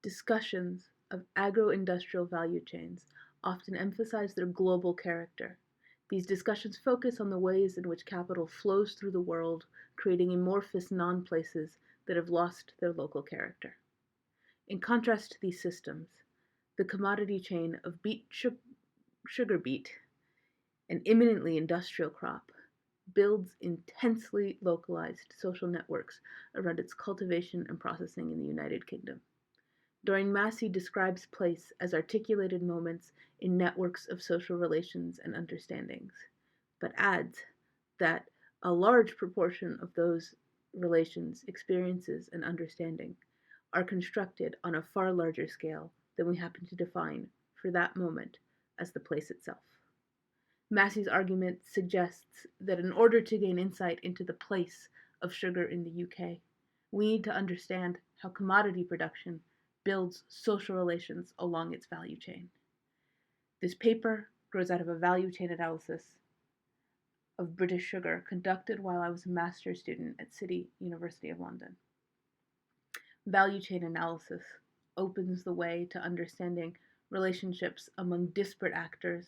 Discussions of agro-industrial value chains often emphasize their global character. These discussions focus on the ways in which capital flows through the world, creating amorphous non-places that have lost their local character. In contrast to these systems, the commodity chain of sugar beet, an imminently industrial crop, builds intensely localized social networks around its cultivation and processing in the United Kingdom. Dorian Massey describes place as articulated moments in networks of social relations and understandings, but adds that a large proportion of those relations, experiences, and understanding are constructed on a far larger scale than we happen to define for that moment as the place itself. Massey's argument suggests that in order to gain insight into the place of sugar in the UK, we need to understand how commodity production builds social relations along its value chain. This paper grows out of a value chain analysis of British sugar conducted while I was a master's student at City University of London. Value chain analysis opens the way to understanding relationships among disparate actors,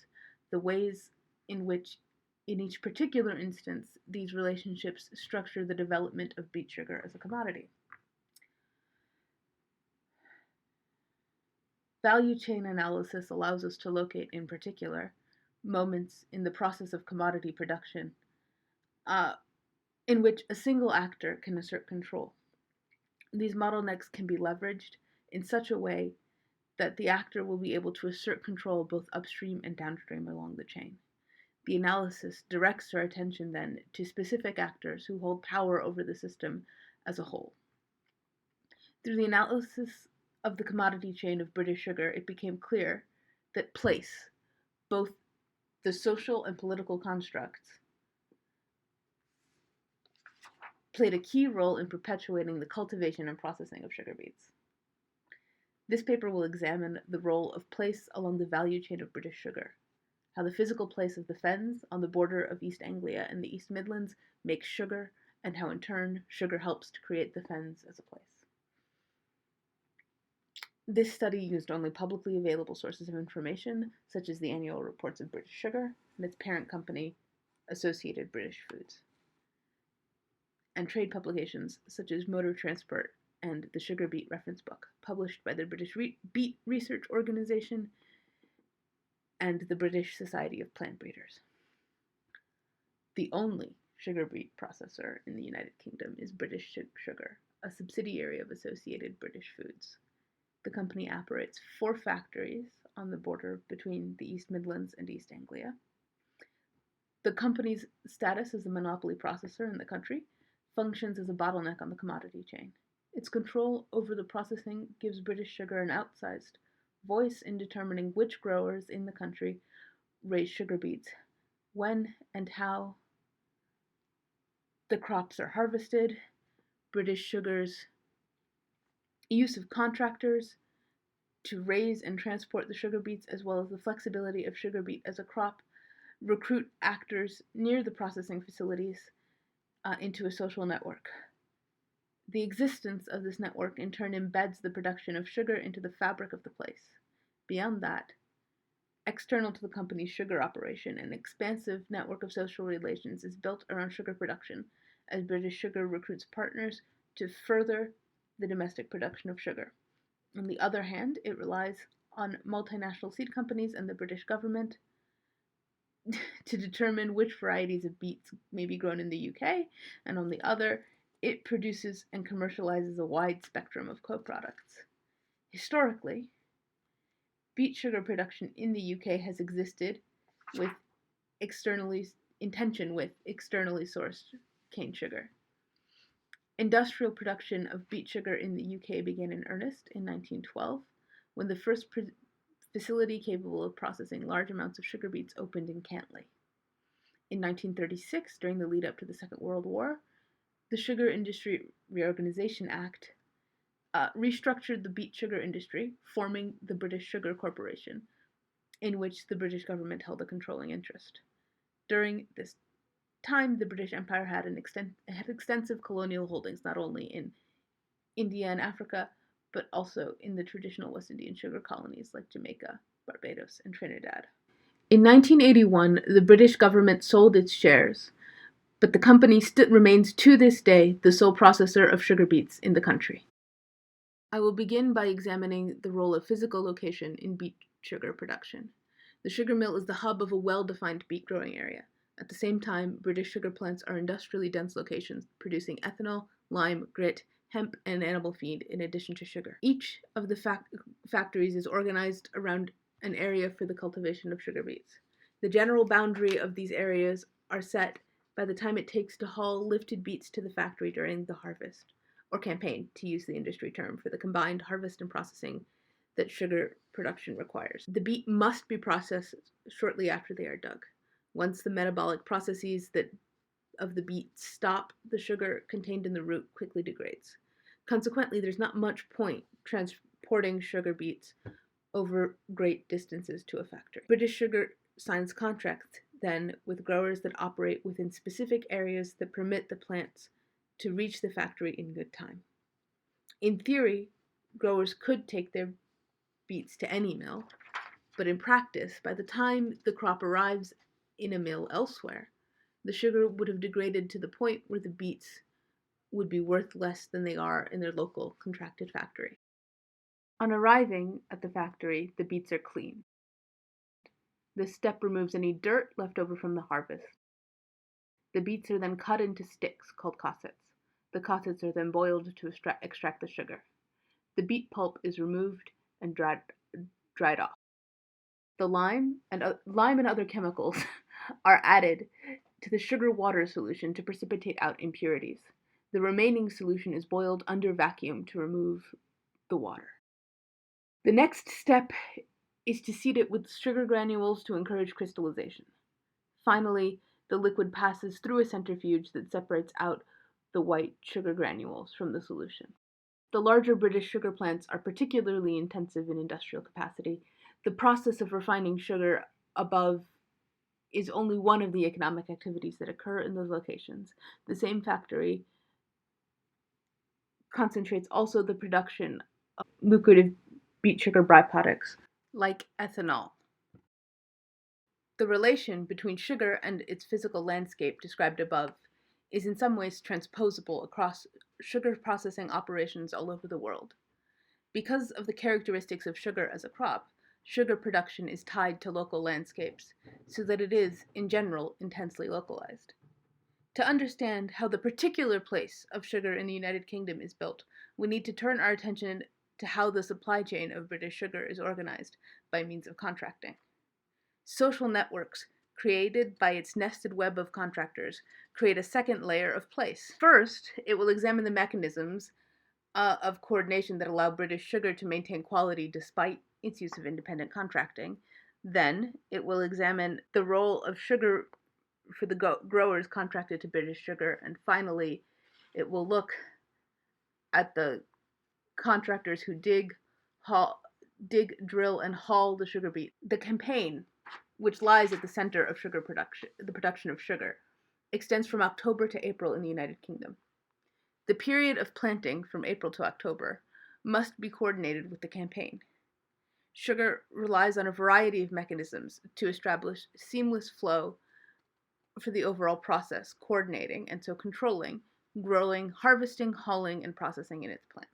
the ways in which, in each particular instance, these relationships structure the development of beet sugar as a commodity. Value chain analysis allows us to locate, in particular, moments in the process of commodity production in which a single actor can assert control. These bottlenecks can be leveraged in such a way that the actor will be able to assert control both upstream and downstream along the chain. The analysis directs our attention then to specific actors who hold power over the system as a whole. Through the analysis of the commodity chain of British sugar, it became clear that place, both the social and political constructs, played a key role in perpetuating the cultivation and processing of sugar beets. This paper will examine the role of place along the value chain of British sugar, how the physical place of the fens on the border of East Anglia and the East Midlands makes sugar, and how in turn sugar helps to create the fens as a place. This study used only publicly available sources of information, such as the annual reports of British Sugar and its parent company, Associated British Foods, and trade publications such as Motor Transport and the Sugar Beet Reference Book, published by the British Beet Research Organisation and the British Society of Plant Breeders. The only sugar beet processor in the United Kingdom is British Sugar, a subsidiary of Associated British Foods. The company operates 4 factories on the border between the East Midlands and East Anglia. The company's status as a monopoly processor in the country functions as a bottleneck on the commodity chain. Its control over the processing gives British Sugar an outsized voice in determining which growers in the country raise sugar beets, when and how the crops are harvested. British Sugar's use of contractors to raise and transport the sugar beets, as well as the flexibility of sugar beet as a crop, recruit actors near the processing facilities into a social network. The existence of this network in turn embeds the production of sugar into the fabric of the place. Beyond that, external to the company's sugar operation, an expansive network of social relations is built around sugar production, as British Sugar recruits partners to further the domestic production of sugar. On the other hand, it relies on multinational seed companies and the British government to determine which varieties of beets may be grown in the UK, and on the other, it produces and commercializes a wide spectrum of co-products. Historically, beet sugar production in the UK has existed in tension with externally sourced cane sugar. Industrial production of beet sugar in the UK began in earnest in 1912, when the first facility capable of processing large amounts of sugar beets opened in Cantley. In 1936, during the lead up to the Second World War, the Sugar Industry Reorganisation Act restructured the beet sugar industry, forming the British Sugar Corporation, in which the British government held a controlling interest. During this time, the British Empire had extensive colonial holdings, not only in India and Africa, but also in the traditional West Indian sugar colonies like Jamaica, Barbados, and Trinidad. In 1981, the British government sold its shares, but the company still remains to this day the sole processor of sugar beets in the country. I will begin by examining the role of physical location in beet sugar production. The sugar mill is the hub of a well-defined beet growing area. At the same time, British sugar plants are industrially dense locations producing ethanol, lime, grit, hemp, and animal feed in addition to sugar. Each of the factories is organized around an area for the cultivation of sugar beets. The general boundary of these areas are set by the time it takes to haul lifted beets to the factory during the harvest, or campaign, to use the industry term, for the combined harvest and processing that sugar production requires. The beet must be processed shortly after they are dug. Once the metabolic processes of the beet stop, the sugar contained in the root quickly degrades. Consequently, there's not much point transporting sugar beets over great distances to a factory. British Sugar signs contracts then with growers that operate within specific areas that permit the plants to reach the factory in good time. In theory, growers could take their beets to any mill, but in practice, by the time the crop arrives in a mill elsewhere, the sugar would have degraded to the point where the beets would be worth less than they are in their local contracted factory. On arriving at the factory, the beets are clean. This step removes any dirt left over from the harvest. The beets are then cut into sticks called cossets. The cossets are then boiled to extract the sugar. The beet pulp is removed and dried off. The lime and other chemicals are added to the sugar water solution to precipitate out impurities. The remaining solution is boiled under vacuum to remove the water. The next step is to seed it with sugar granules to encourage crystallization. Finally, the liquid passes through a centrifuge that separates out the white sugar granules from the solution. The larger British sugar plants are particularly intensive in industrial capacity. The process of refining sugar above is only one of the economic activities that occur in those locations. The same factory concentrates also the production of lucrative beet sugar byproducts, like ethanol. The relation between sugar and its physical landscape described above is in some ways transposable across sugar processing operations all over the world. Because of the characteristics of sugar as a crop, sugar production is tied to local landscapes, so that it is, in general, intensely localized. To understand how the particular place of sugar in the United Kingdom is built, we need to turn our attention to how the supply chain of British sugar is organized by means of contracting. Social networks, created by its nested web of contractors, create a second layer of place. First, it will examine the mechanisms of coordination that allow British sugar to maintain quality despite its use of independent contracting. Then, it will examine the role of sugar for the growers contracted to British Sugar, and finally, it will look at the contractors who dig, drill, and haul the sugar beet. The campaign, which lies at the center of sugar production, the production of sugar, extends from October to April in the United Kingdom. The period of planting, from April to October, must be coordinated with the campaign. Sugar relies on a variety of mechanisms to establish seamless flow for the overall process, coordinating and so controlling growing, harvesting, hauling, and processing in its plants.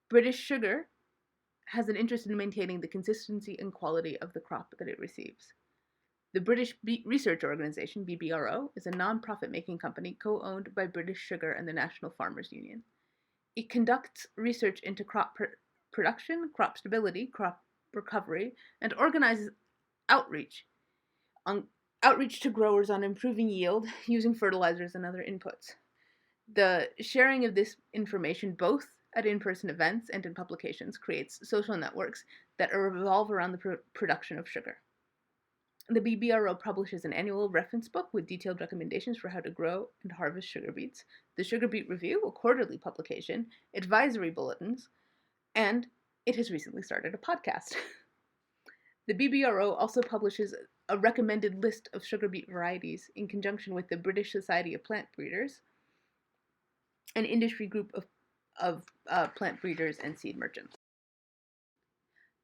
British Sugar has an interest in maintaining the consistency and quality of the crop that it receives. The British Beet Research Organisation, BBRO, is a non-profit making company co-owned by British Sugar and the National Farmers Union. It conducts research into crop production, crop stability, crop recovery, and organizes outreach to growers on improving yield using fertilizers and other inputs. The sharing of this information, both at in-person events and in publications, creates social networks that revolve around the production of sugar. The BBRO publishes an annual reference book with detailed recommendations for how to grow and harvest sugar beets, the Sugar Beet Review, a quarterly publication, advisory bulletins, and it has recently started a podcast. The BBRO also publishes a recommended list of sugar beet varieties in conjunction with the British Society of Plant Breeders, an industry group of of plant breeders and seed merchants.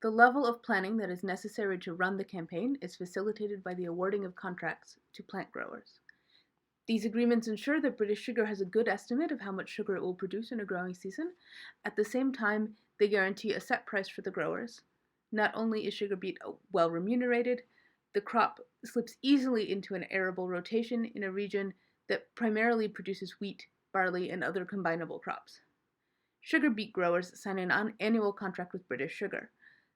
The level of planning that is necessary to run the campaign is facilitated by the awarding of contracts to plant growers. These agreements ensure that British Sugar has a good estimate of how much sugar it will produce in a growing season. At the same time, they guarantee a set price for the growers. Not only is sugar beet well remunerated, the crop slips easily into an arable rotation in a region that primarily produces wheat, barley, and other combinable crops. Sugar beet growers sign an annual contract with British Sugar.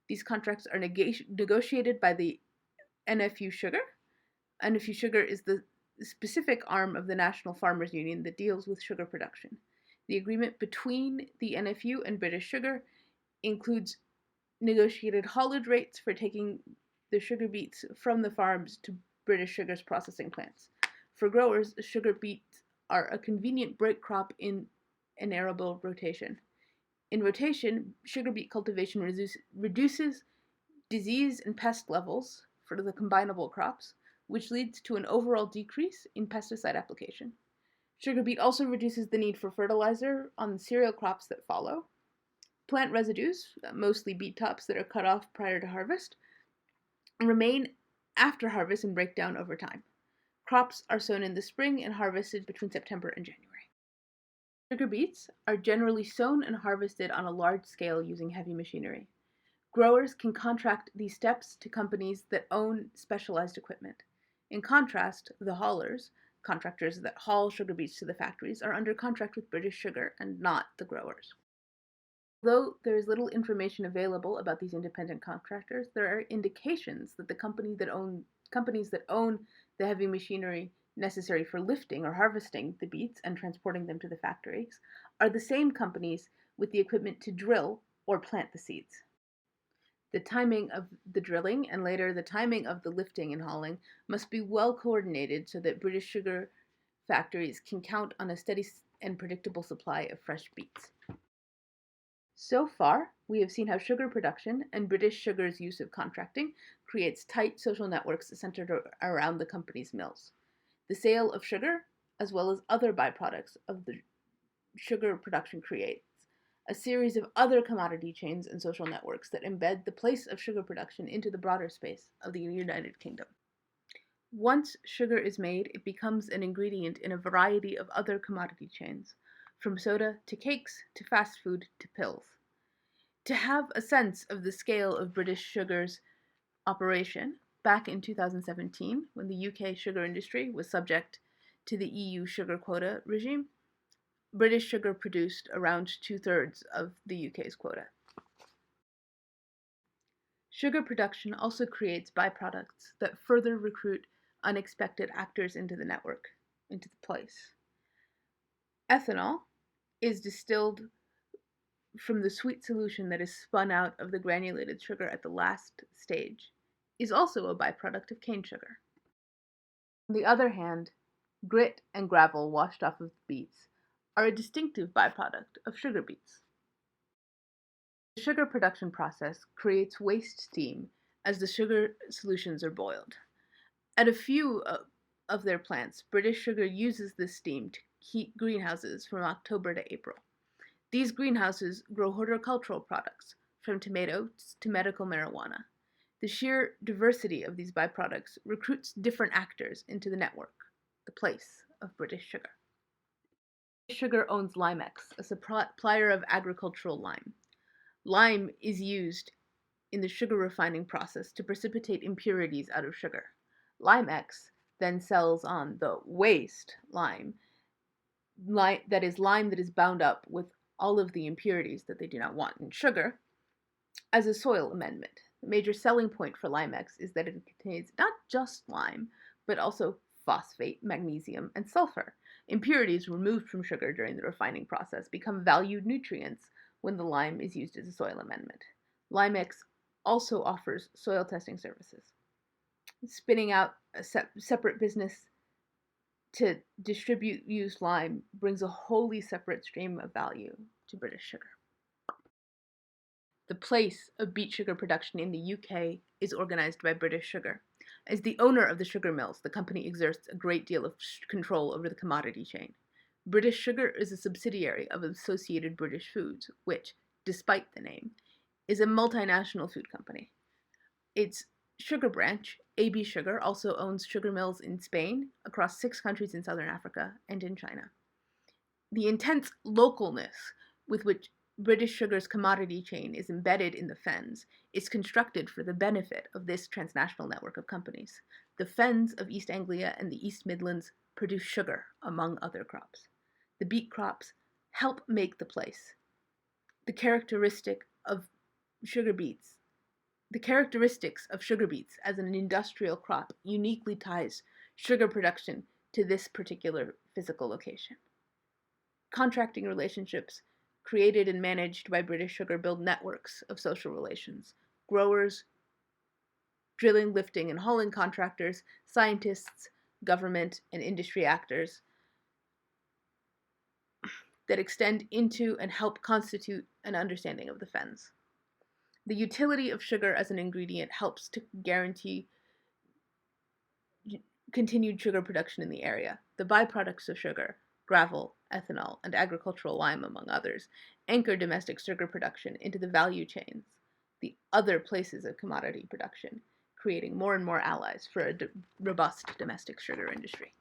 These contracts are negotiated by the NFU Sugar. NFU Sugar is the specific arm of the National Farmers Union that deals with sugar production. The agreement between the NFU and British Sugar includes negotiated haulage rates for taking the sugar beets from the farms to British Sugar's processing plants. For growers, sugar beets are a convenient break crop in an arable rotation. In rotation, sugar beet cultivation reduces disease and pest levels for the combinable crops, which leads to an overall decrease in pesticide application. Sugar beet also reduces the need for fertilizer on the cereal crops that follow. Plant residues, mostly beet tops that are cut off prior to harvest, remain after harvest and break down over time. Crops are sown in the spring and harvested between September and January. Sugar beets are generally sown and harvested on a large scale using heavy machinery. Growers can contract these steps to companies that own specialized equipment. In contrast, the haulers, contractors that haul sugar beets to the factories, are under contract with British Sugar and not the growers. Although there is little information available about these independent contractors, there are indications that the companies that own the heavy machinery necessary for lifting or harvesting the beets and transporting them to the factories are the same companies with the equipment to drill or plant the seeds. The timing of the drilling and later the timing of the lifting and hauling must be well coordinated so that British Sugar factories can count on a steady and predictable supply of fresh beets. So far, we have seen how sugar production and British Sugar's use of contracting creates tight social networks centered around the company's mills. The sale of sugar, as well as other byproducts of the sugar production, creates a series of other commodity chains and social networks that embed the place of sugar production into the broader space of the United Kingdom. Once sugar is made, it becomes an ingredient in a variety of other commodity chains, from soda to cakes to fast food to pills. To have a sense of the scale of British Sugar's operation, back in 2017, when the UK sugar industry was subject to the EU sugar quota regime, British Sugar produced around 2/3 of the UK's quota. Sugar production also creates byproducts that further recruit unexpected actors into the network, into the place. Ethanol is distilled from the sweet solution that is spun out of the granulated sugar at the last stage, is also a byproduct of cane sugar. On the other hand, grit and gravel washed off of beets are a distinctive byproduct of sugar beets. The sugar production process creates waste steam as the sugar solutions are boiled. At a few of their plants, British Sugar uses this steam to heat greenhouses from October to April. These greenhouses grow horticultural products, from tomatoes to medical marijuana. The sheer diversity of these byproducts recruits different actors into the network, the place of British Sugar. British Sugar owns Limex, a supplier of agricultural lime. Lime is used in the sugar refining process to precipitate impurities out of sugar. Limex then sells on the waste lime, that is lime that is bound up with all of the impurities that they do not want in sugar, as a soil amendment. The major selling point for Limex is that it contains not just lime, but also phosphate, magnesium, and sulfur. Impurities removed from sugar during the refining process become valued nutrients when the lime is used as a soil amendment. Limex also offers soil testing services. Spinning out a separate business to distribute used lime brings a wholly separate stream of value to British Sugar. The place of beet sugar production in the UK is organised by British Sugar. As the owner of the sugar mills, the company exerts a great deal of control over the commodity chain. British Sugar is a subsidiary of Associated British Foods, which, despite the name, is a multinational food company. Its sugar branch, AB Sugar, also owns sugar mills in Spain, across 6 countries in southern Africa, and in China. The intense localness with which British Sugar's commodity chain is embedded in the Fens is constructed for the benefit of this transnational network of companies. The Fens of East Anglia and the East Midlands produce sugar, among other crops. The beet crops help make the place. The characteristics of sugar beets as an industrial crop uniquely ties sugar production to this particular physical location. Contracting relationships created and managed by British Sugar build networks of social relations. Growers, drilling, lifting, and hauling contractors, scientists, government, and industry actors that extend into and help constitute an understanding of the Fens. The utility of sugar as an ingredient helps to guarantee continued sugar production in the area. The byproducts of sugar, gravel, ethanol, and agricultural lime, among others, anchor domestic sugar production into the value chains, the other places of commodity production, creating more and more allies for a robust domestic sugar industry.